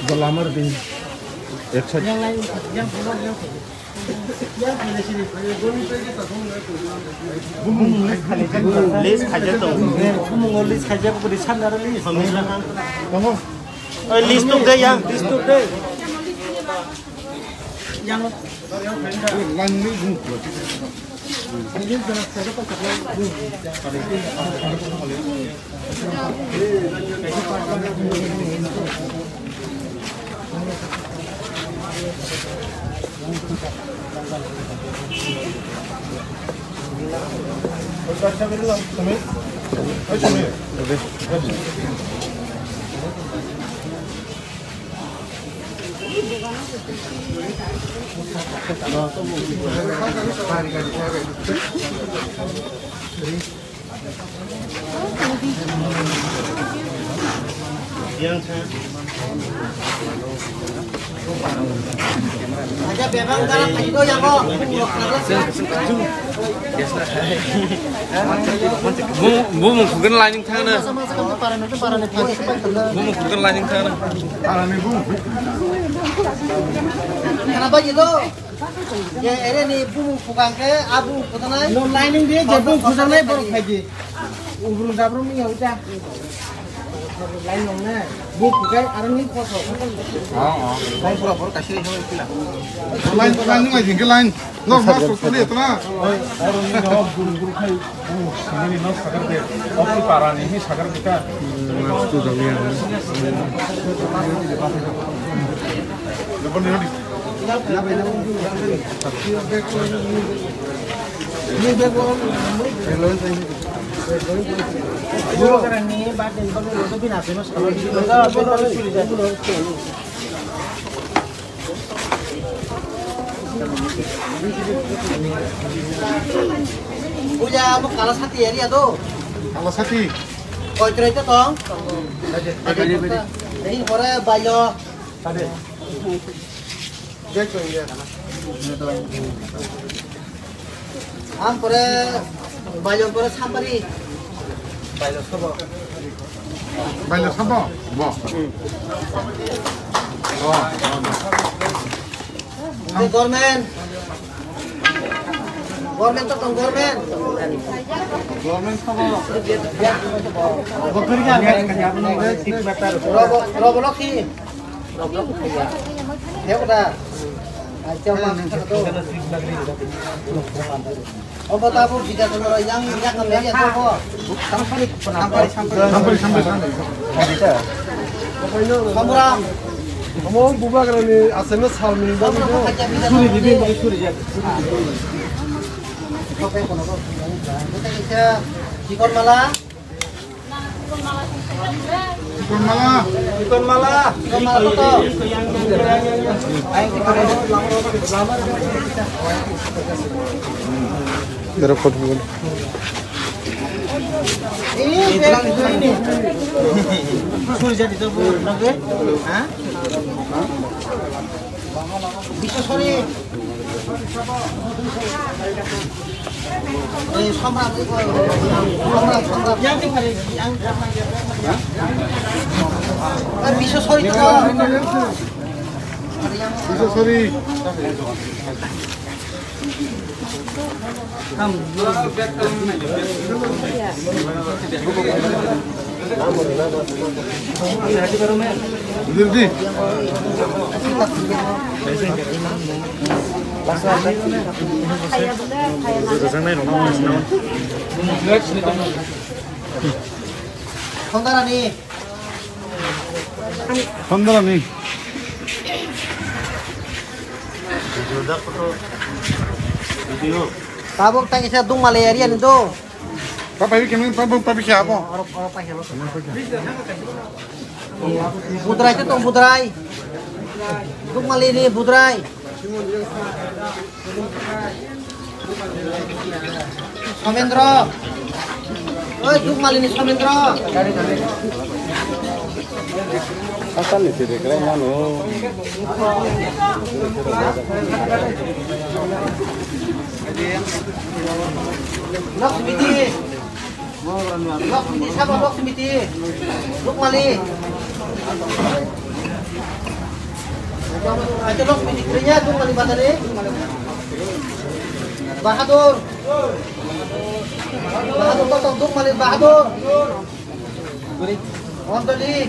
Berlamar di yang lain yang belum list aja tuh. Ngomong list aja aku di sana ada list. ngomong List tuh deh yang, list tuh deh. Yang lan ini ini berat saya kok yang aja bebang dalam itu yang kok 뭐 그건 라닝 타는 sama-sama parane pagi 뭐 그건 라닝 타는 kenapa gitu ya ini nih bumbu bukan ke abu kutanai lining dia jabung kutanai baru pagi urung dabrum ya udah lain nongnya bu bukan arangin kosong lain pura-pura kasih sama istilah lan ini aja lan normal sekali itu nah ini no guru kai ini no sagar de opti parani ini sagar kita itu dongnya depan ini ini bagus guru karena ini badan bagus itu binasa mas kalau di punya apa kalah hati ya dia tuh alas hati koi kereta tong ini pore bayo tadi jatuh ya am pore bayo pore sampari bayo sobo banyak sama wah ini government tuh tong government sama bekerja robo loki ya udah aja mas tuh apa tahu tidak benar yang kembali itu kok sampai kamuram kamu buka kan ini SMS hal ini suri bibi mai suri ya sampai kono kok kita bisa ikon malah betul repot bukan ini suri jadi tuh oke hah bisa suri সম্রাট বিশ্ব সরি তো bisa sorry Dirdi 건달하니 건드라니 tabok tang isa dung malaria nito Papa ini kemana? Papa siapa? orang pakai lo budrai itu tong budrai dung malini budrai Somendra oi dung malini Somendra Asan nih sih keren mana? Lok Smiti. Lok Smiti siapa Lok Smiti? Lok Mali. Aja Lok Smiti kerja Lok Mali Batari. Bahadur. Bahadur kau Lok Mali Bahadur. Ondoli.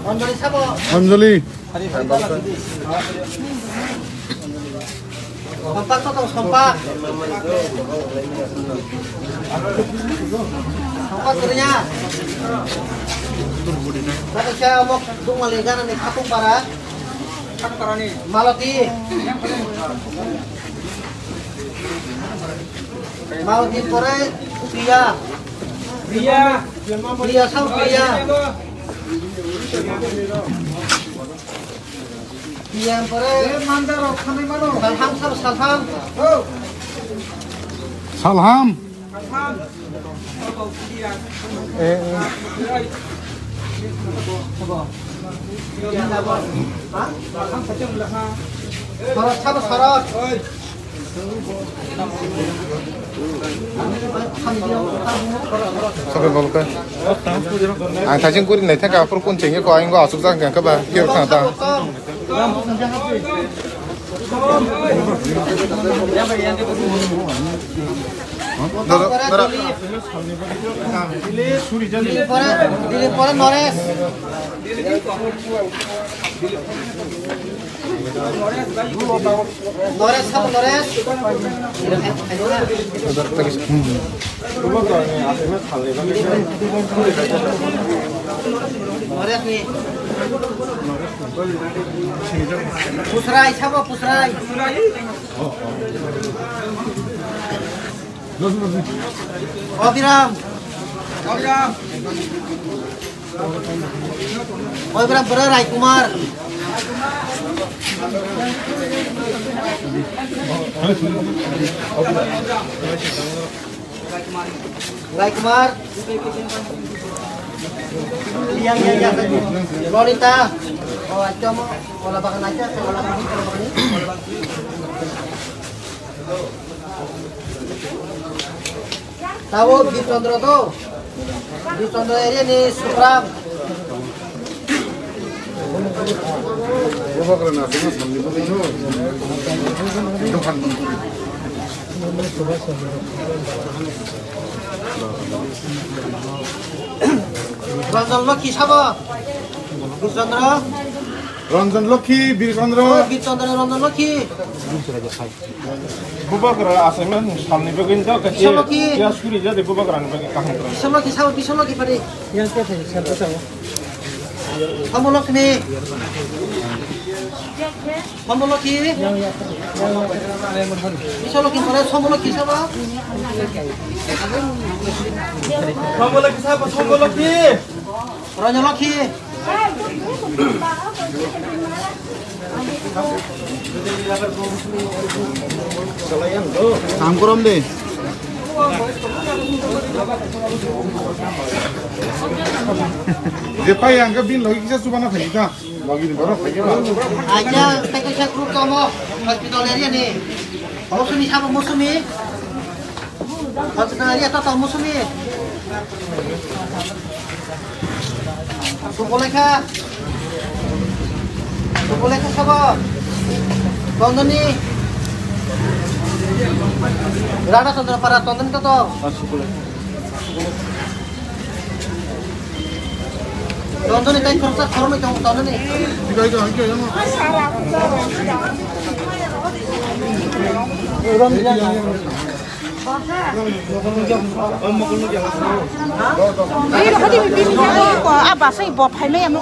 Ondoli siapa? Anjali. Kompak atau kompak? Kompak kerja. Kalau saya mau tung maligan nih kapung para. Maloti. Maloti pore Pria. Pria sama Pria. Yang pore mandar kami mana? Salham sama Salham. Salham. Sorot sama sorot. Sampai boleh. Tadi aku ini tadi aku pun cengnya kau ingin aku asal kan kau kira kata. Dili pore Nores. Nores sama Nores. Nores nih. Pusrai siapa Pusrai? Obiram. Obiram berai Kumar. Rai Kumar. Yang Lolita. Oh, aja mau olah bakan aja, olah bakan ini. Tahu di Condro tuh. Di Condro area nih Supram. Coba kerana semua sambil begitu. Itu kan. Ranjan Lokhi siapa? Birchandra. Ranjan Lokhi, Birchandra. Birchandra Ranjan Lokhi. Bubakar asalnya sambil begini tak kecil. Ya suri jadi bubakar anu bagi kahung. Birchandra siapa? Birchandra pada. Yang siapa? Siapa siapa? Kamu Lokhi. Kamu Lokhi. Birchandra pada kamu Lokhi siapa? Kamu lagi siapa? Kamu lagi. Ranjan Lokhi. काम करो हम दे Depa yang ke bin lagi kita coba nak kita lagi di bawah lagi aja saya grup kamu hospital area nih Musumi siapa Musumi hospital area atau Musumi Sukoleka siapa Tondoni Rana Tondon para Tondon itu toh Tondon itu yang kurang kurang itu Tondon nih itu yang Ini kok dipilih kok apa sih buat hai em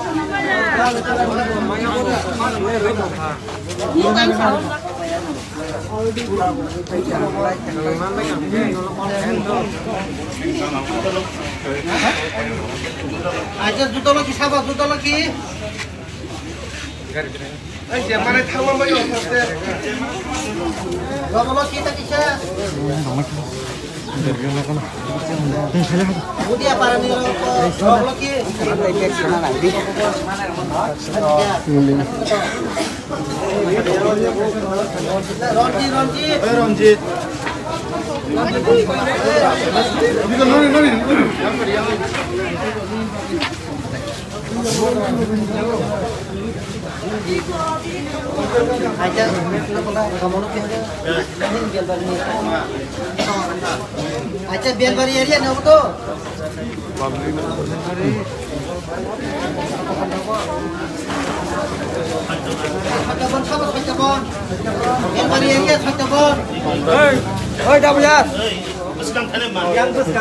aja juta lagi sahabat juta lagi Siapa nih tahu apa yang Gak mau kita kisah Udia para ni lagi. Ronjit. Aja kamu lu aja biar bari area no to Sajabon sama sajabon biar bari area sajabon oi dah benar yang beskan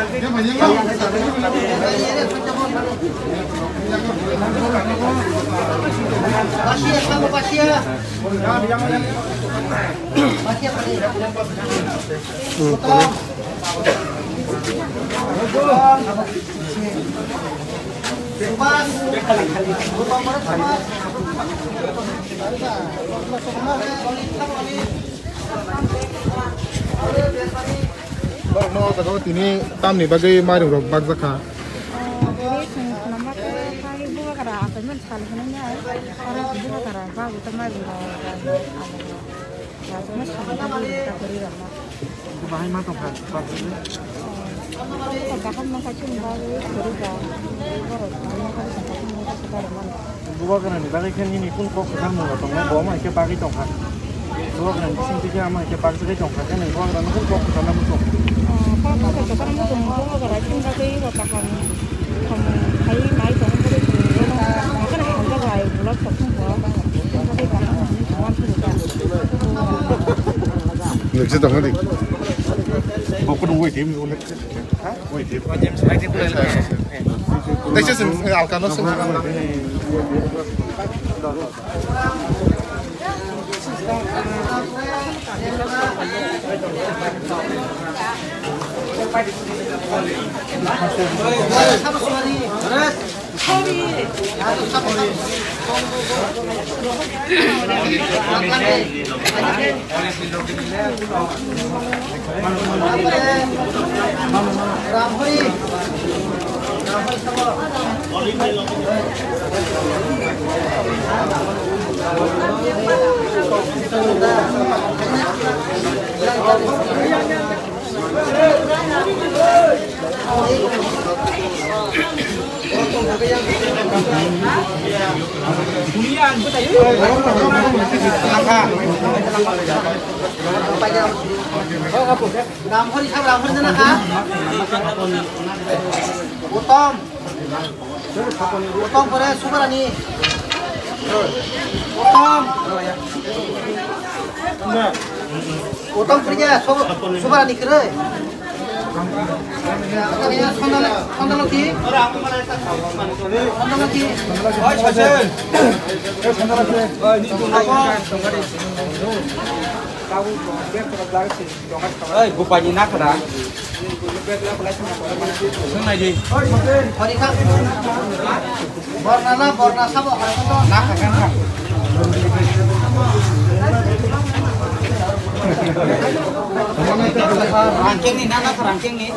Pasir sama pasir. Pasir potong. Pas. Potong mana sama. No, kalau ini tam nih bagai mari rok bag zakha. Buat kan ni, bagi kan ini pun kok kesal mula, tengah bawa macam pagi tongkat. Buat kan di sini juga macam pagi sekali tongkat kan ni, buat kan pun kok kesal mula. Kalau kita kan mungkin kalau kita rajin kali kita kan thấy máy của nó cái này không có vài nó không có cái cả nó không ăn được Được chứ tổng cái gì? Một cái đuôi tím luôn đấy. Đuôi tím. Đây chứ xin alkan nó xin. Potong pada suara ni. Potong kerja suara ni kere. Sandal lagi. Bupanya nak dah. Sengaja je. Hari kan. Borna sabo hari tu. Nak kan? Rangking ni, nak rangking ni.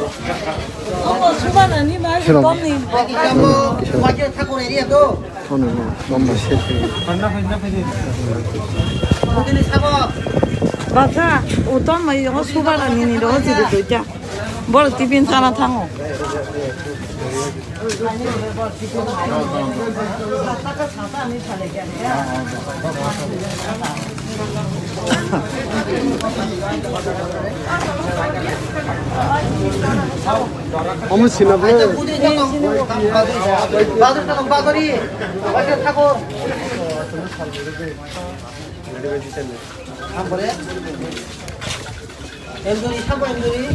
수반은 이 말이 뻔히 Bagi kamu wajib takut area tu. 너무 싫대. Mungkin ni sabo. 맞아 어떤 뭐 이거 수반은 이니 어디도 있자 뭘 디빈 사나 탕어 어머 지나봐. Baduri. Wajib takut. Boleh? Enduri, sabo enduri.